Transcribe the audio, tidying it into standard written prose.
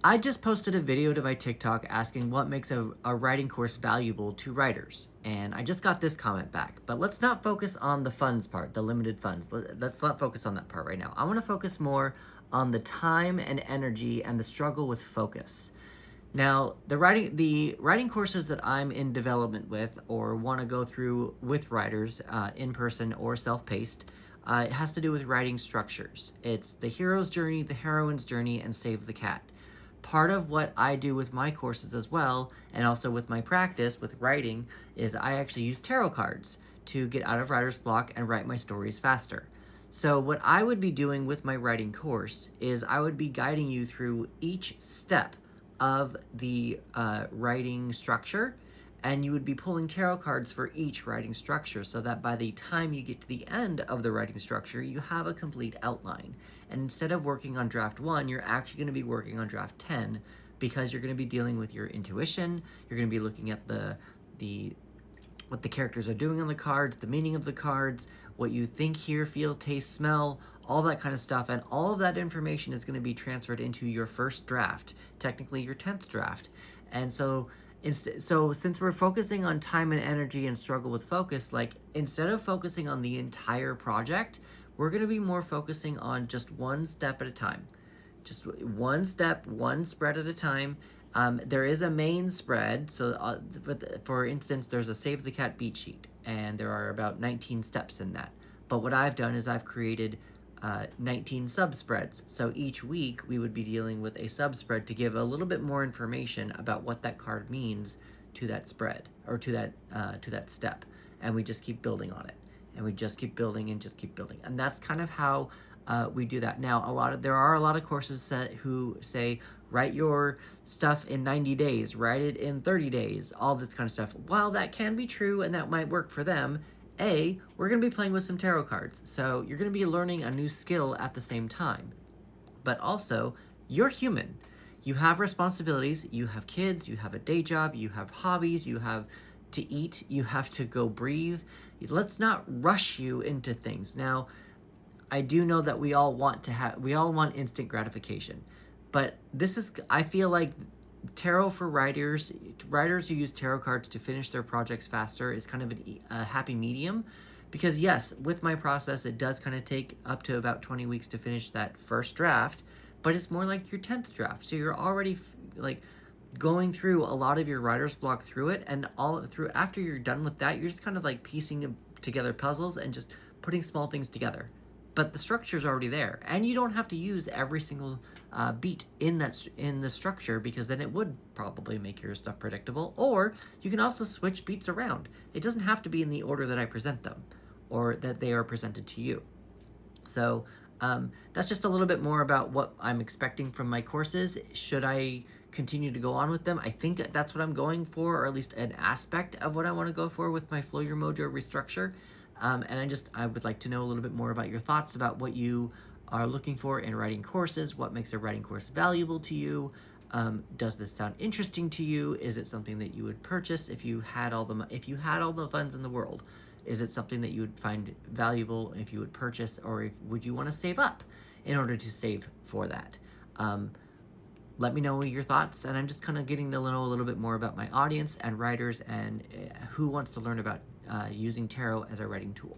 I just posted a video to my TikTok asking what makes a writing course valuable to writers, and I just got this comment back. But let's not focus on the funds part, the limited funds. Let's not focus on that part right now. I want to focus more on the time and energy and the struggle with focus. Now, the writing courses that I'm in development with or want to go through with writers, in person or self-paced, it has to do with writing structures. It's the hero's journey, the heroine's journey, and save the cat. Part of what I do with my courses as well, and also with my practice with writing, is I actually use tarot cards to get out of writer's block and write my stories faster. So what I would be doing with my writing course is I would be guiding you through each step of the writing structure, and you would be pulling tarot cards for each writing structure so that by the time you get to the end of the writing structure, you have a complete outline. And instead of working on draft 1, you're actually going to be working on draft 10 because you're going to be dealing with your intuition, you're going to be looking at the what the characters are doing on the cards, the meaning of the cards, what you think, hear, feel, taste, smell, all that kind of stuff. And all of that information is going to be transferred into your first draft, technically your 10th draft. And so since we're focusing on time and energy and struggle with focus, like instead of focusing on the entire project, we're going to be more focusing on just one step at a time. Just one step, one spread at a time. There is a main spread, so for instance, there's a Save the Cat beat sheet, and there are about 19 steps in that. But what I've done is I've created 19 sub-spreads. So each week we would be dealing with a sub-spread to give a little bit more information about what that card means to that spread, or to that step. And we just keep building on it. And we just keep building and just keep building. And that's kind of how we do that. Now, there are a lot of courses who say, write your stuff in 90 days, write it in 30 days, all this kind of stuff. While that can be true and that might work for them, we're going to be playing with some tarot cards. So you're going to be learning a new skill at the same time. But also, you're human. You have responsibilities, you have kids, you have a day job, you have hobbies, you have to eat, you have to go breathe. Let's not rush you into things. Now, I do know that we all want instant gratification. But I feel like tarot for writers who use tarot cards to finish their projects faster is kind of a happy medium. Because yes, with my process, it does kind of take up to about 20 weeks to finish that first draft, but it's more like your 10th draft. So you're already like going through a lot of your writer's block through it, and after you're done with that, you're just kind of like piecing together puzzles and just putting small things together. But the structure is already there, and you don't have to use every single beat in the structure, because then it would probably make your stuff predictable. Or you can also switch beats around. It doesn't have to be in the order that I present them, or that they are presented to you. So that's just a little bit more about what I'm expecting from my courses. Should I continue to go on with them? I think that's what I'm going for, or at least an aspect of what I want to go for with my Flow Your Mojo restructure. And I would like to know a little bit more about your thoughts about what you are looking for in writing courses. What makes a writing course valuable to you? Does this sound interesting to you? Is it something that you would purchase if you had all the funds in the world? Is it something that you would find valuable if you would purchase, or would you want to save up in order to save for that? Let me know your thoughts, and I'm just kind of getting to know a little bit more about my audience and writers, and who wants to learn about using tarot as a writing tool.